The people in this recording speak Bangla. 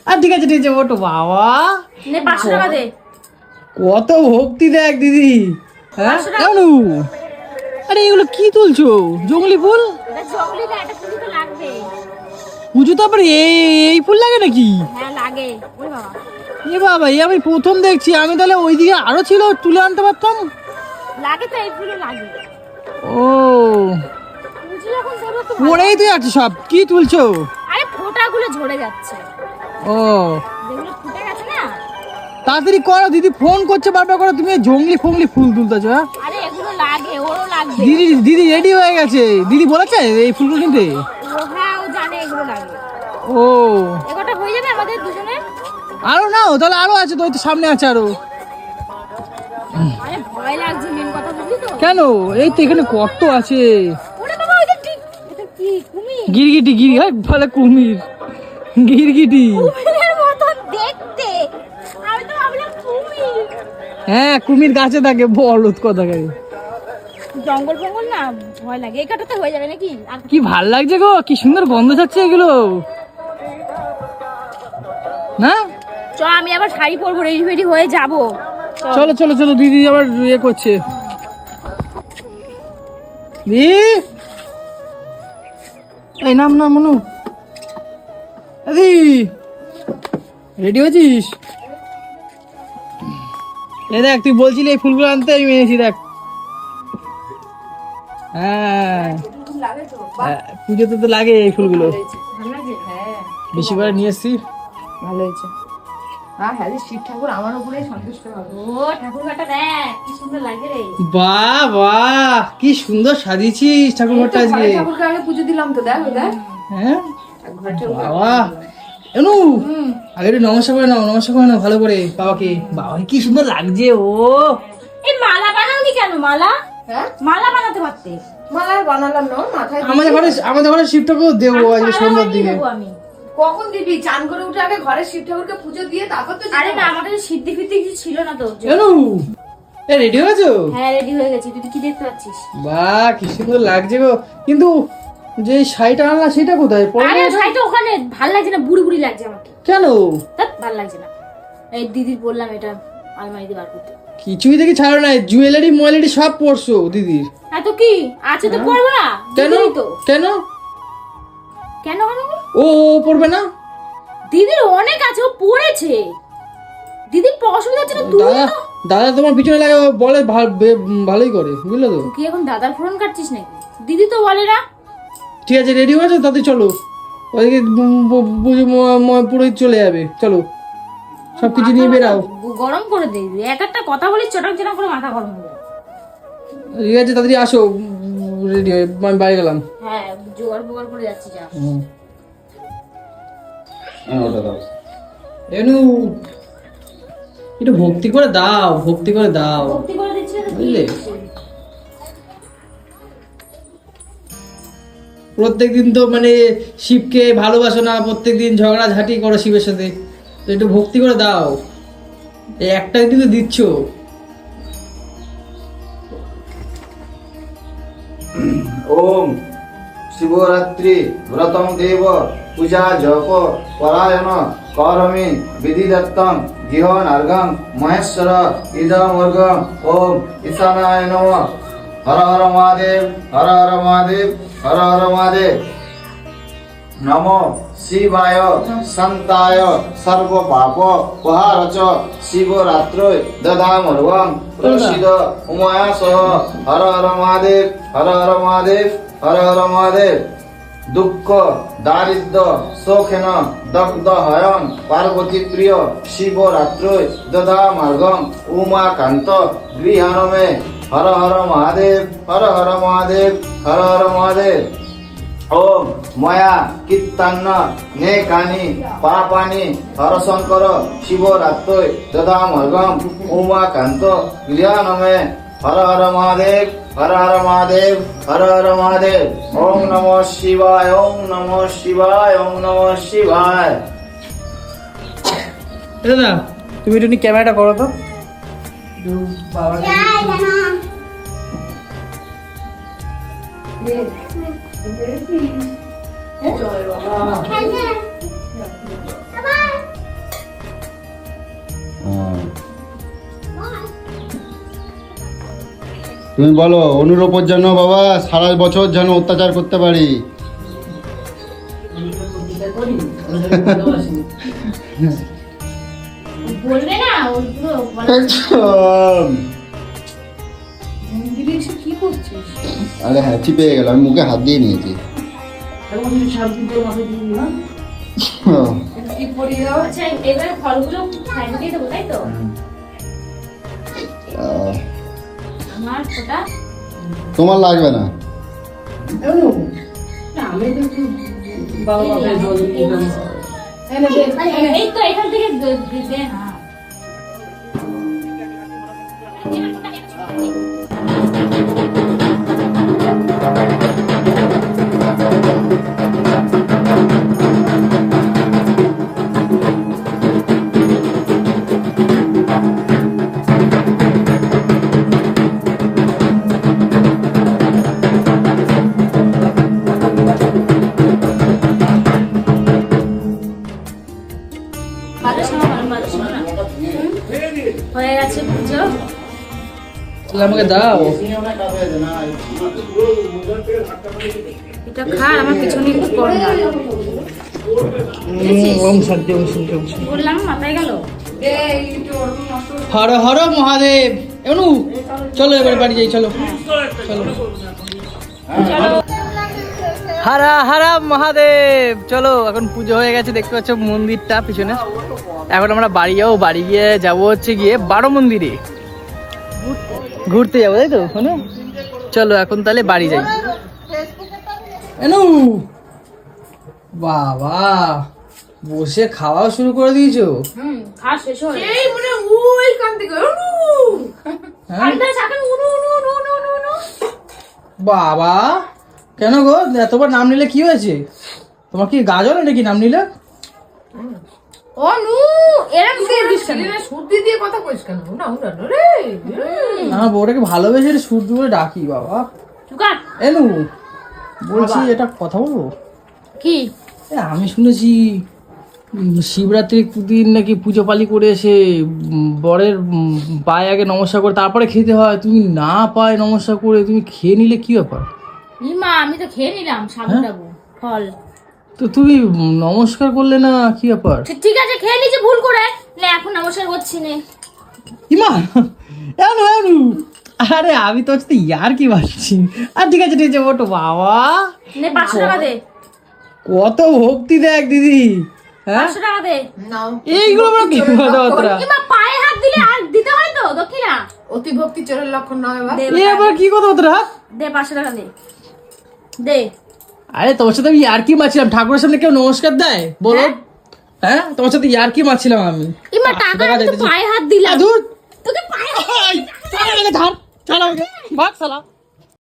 আর ঠিক আছে ওটো বাবা, 500 টাকা দে। কত ভক্তি দেখ দিদি। হ্যাঁ কেন? আরে এগুলো কি তুলছো? জঙ্গলি ফুল? জঙ্গলি না, এটা পুজো তো লাগবে। পুজো তারপরে এই ফুল লাগে নাকি? হ্যাঁ লাগে। ওরে বাবা, এ বাবা, এই আমি প্রথম দেখছি। আমি তাহলে ওইদিকে আরো ছিল, তুলে আনতে পারতাম। লাগে তো, এই ফুলও লাগে। ও পুজো যখন করবো তো পড়েই তো যাচ্ছে সব, কি তুলছো? আরে ফোঁটাগুলো ঝরে যাচ্ছে, ও যেগুলো ফুটে গেছে না। তাড়াতাড়ি করো, দিদি ফোন করছে বারবার করো। তুমি জঙ্গলি ফঙ্গলি ফুল তুলতেছো? হ্যাঁ আরে এগুলো লাগে, ওরও লাগবে। দিদি রেডি হয়ে গেছে। দিদি বলেছে এই ফুলগুলো কিনতে? হ্যাঁ, ও জানে এগুলো লাগে। ও এগোটা হয়ে যাবে আমাদের দুজনের। আরো নাও তাহলে, আরো আছে তো, ওই তো সামনে আছে আরো। আরে ভয় লাগছে, মেন কথা বুঝলি তো। কেন? এই তো এখানে কত আছে। ওরে বাবা, এটা ঠিক, এটা কি কুমির? গিরগিটি ভালো কুমির, গিরগিটি। কুমিরের মতন দেখতে, আমি তো ভাবলাম কুমির। হ্যাঁ কুমির গাছে থাকে, বলত কথা গাড়ি। জঙ্গল ফঙ্গল না, ভয় লাগে। এই কাটাতে হয়ে যাবে নাকি? আর কি ভাল লাগছে গো, কি সুন্দর গন্ধ যাচ্ছে এগুলো না? চ, আমি আবার শাড়ি পরবো, রেডি ফেডি হয়ে যাবো। চলো চলো চলো, দিদি আবার ইয়ে করছে। দি এই নাম না মনু, দি রেডি হয়েছিস? এই দেখ, তুই বলছিলি এই ফুলগুলো আনতে, আমি এনেছি দেখ। হ্যাঁ পুজোতে তো লাগে এই ফুলগুলো, বেশি করে নিয়ে এসছি। ভালো হয়েছে। হ্যাঁ শিব ঠাকুর আমার উপরে সন্তুষ্ট হবে। ও ঠাকুরঘাটা দেখ কি সুন্দর লাগে রে। বাহ বাহ, কি সুন্দর সাজিয়েছিস ঠাকুর ঘরটা আজকে। ঘরের ঠাকুরকে আগে পুজো দিলাম তো, দেখ দেখ। হ্যাঁ ঘরের ঠাকুর বাবা, এনু আগে একটু নমস্কার করে নাও, নমস্কার করে নাও ভালো করে বাবাকে। বাবা কি সুন্দর লাগছে। ও এই মালা বানাওনি কেন? মালা, হ্যাঁ মালা বানাতে পারতে। মালা বানালাম না, মাথায় আমাদের ঘরে শিব ঠাকুর দেবো আজকে সন্ধ্যার দিকে। দেবো আমি। কখন দিবি? চান করে উঠে আগে ঘরে শিব ঠাকুরকে পুজো দিয়ে তারপর তো আরে না, আমাদের সিদ্ধি ফিদ্ধি কিছু ছিল না তো। এনু এ রেডি হয়েছো? হ্যাঁ রেডি হয়ে গেছি। তুই কি দেখতে পাচ্ছিস? বাহ কি সুন্দর লাগছে গো। কিন্তু যে শাড়িটা আনলা সেটা কোথায় পরে? আরে শাড়িটা ওখানে ভাল লাগছে না, বুড়ি বুড়ি লাগছে আমাকে। কেন? তা ভাল লাগছে না। এই দিদির বললাম এটা আলমারিতে বার করতে। কিছুই দেখি ছাড়ো না, জুয়েলারি মোয়েলারি সব পরছো দিদির। হ্যাঁ তো কি আছে তো, পরবো না? কেন দিদিরই তো। কেন কেন কেন? ও পরবে না? দিদির অনেক আছে, ও পড়েছে। দিদির অসুবিধা হচ্ছে না, তুই দাদা তো। দাদা তোমার পিছনে লাগে, ও বলে ভালোই করে, বুঝলে তো? তুই কি এখন দাদার ফোন কাটছিস নাকি? দিদি তো বলে না। ঠিক আছে রেডি হয়েছো, তাতে চলো ওইদিকে পুরোহিত চলে যাবে, চলো সবকিছু নিয়ে বেরাও। গরম করে দে, এক একটা কথা বলি চটাক চটাক করে মাথা গরম হয়ে যায়। ঠিক আছে তাড়াতাড়ি আসো, রেডি হয়ে আমি বাড়ি গেলাম। হ্যাঁ জোগাড় বোগাড় করে যাচ্ছি, যা। এনু একটু ভক্তি করে দাও, ভক্তি করে দাও, ভক্তি করে দিচ্ছি না তো কি বুঝলে? হচ্ছে? প্রত্যেকদিন তো মানে শিবকে ভালোবাসো না, প্রত্যেকদিন ঝগড়া ঝাঁটি করো শিবের সাথে, তো একটু ভক্তি করে দাও। এই একটা দিন তো দিচ্ছ। ओम शिवरात्रि व्रतम देव पूजा जप परायण करमि विधिदत्तम गृहनार्गम महेश्वर इदमर्गम ओम ईशानाय नमः हर हर महादेव हर हर महादेव हर हर महादेव नमो शिवाय संताय सर्व पाप उपहारच शिवरात्रै ददामर्वं प्रसीद उमया सह हर हर महादेव हर हर महादेव हर हर महादेव दुःख दारिद्र शोखेन दग्ध हयन पार्वती प्रिय शिवरात्रै ददामर्वं उमाकान्त गृहाणमे हर हर महादेव हर हर महादेव हर हर महादेव ओम मया कीर्तन नेकानि पापानि हरशंकर शिवरात्रै ददामर्गम उमाकान्त गृहाणमे हर हर महादेव हर हर महादेव हर हर महादेव ओम नमः शिवाय ओम नमः शिवाय ओम नमः शिवाय। দাদা তুমি একটু ক্যামেরাটা করো তো, জয় বাবা। তুমি বলো অনুর ওপর যেন বাবা সারা বছর যেন অত্যাচার করতে পারি। বলবে না ওগুলো একদম। মন্দিরে এসে কি করছিস? আরে হ্যাঁ চিপে গেল, আমি মুখে হাত দিয়ে নিয়েছি। কি পরিয়ে দাও? আচ্ছা এবার ফলগুলো সাইডে দিয়ে দেবো তাই তো আমার ওটা তোমার লাগবে না। এই তো এখান থেকে দে না হয়ে গেছে পুজো তাহলে আমাকে দাও। এটা খা আমার পিছনে একটু কর না ওম শান্তি ওম শান্তি ওম শান্তি। বললাম মাথায় গেল হর হর মহাদেব। অনু চলো এবার বাড়ি যাই, চলো চলো। হারা হারা মহাদেব। চলো এখন পুজো হয়ে গেছে, দেখতে পাচ্ছ মন্দিরটা পিছনে। এখন আমরা বাড়ি যাবো, বাড়ি গিয়ে যাবো হচ্ছে গিয়ে বারো মন্দিরে ঘুরতে যাবো, তাই তো? অনু চলো এখন তাহলে বাড়ি যাই। এনু বাবা বসে খাওয়া শুরু করে দিয়েছো? খাওয়া শেষ হয়ে এই মনে ওইখান থেকে হ্যাঁ? এখন উনু উনু উনু উনু উনু উনু বাবা কেন গো এতবার নাম নিলে কি হয়েছে? তোমার কি গাজর নাকি নাম নিলে? অনু এরকম সর্দি দিয়ে কথা কইস কেন? না না রে আমার বউটাকে ভালোবেসে সূর্য বলে ডাকি বাবা। চুকার এনু বলছি এটা কথা বলবো? কি আমি শুনেছি শিবরাত্রির দিন নাকি পুজো পালি করে এসে বরের পায়ে আগে নমস্কার করে তারপরে খেতে হয়। তুমি না পায়ে নমস্কার করে তুমি খেয়ে নিলে কি ব্যাপার? মা আমি তো খেয়ে নিলাম সাবু টাবু ফল তো তুমি নমস্কার করলে না, কি ব্যাপার? ঠিক আছে খেয়ে নিয়েছি ভুল করে না এখন নমস্কার করছি না ইমা এনু এনু আরে আমি তো হচ্ছে ইয়ার কি ভাবছি। আর ঠিক আছে ঠিক আছে ওটো বাবা। নে 500 টাকা দে কত ভক্তি দেখ দিদি। হ্যাঁ 500 টাকা দে নাও। এইগুলো আমরা কি কথাবার্তা? মা পায়ে হাত দিলে আর দিতে হয় তো দক্ষিণা অতি ভক্তি চোরের লক্ষণ নয় বাবা। দে এ আবার কি কথাবার্তা? দে 500 টাকা দে দে আরে তোমার সাথে আমি ইয়ার কি মারছিলাম? ঠাকুরের সামনে কেউ নমস্কার দেয় বলো? হ্যাঁ তোমার সাথে ইয়ার কি মারছিলাম আমি। ইমা টাকা তো পায়ে হাত দিলাম ধুর তোকে পায়ে ছাড় আমাকে, ছাড় আমাকে, ভাগ শালা।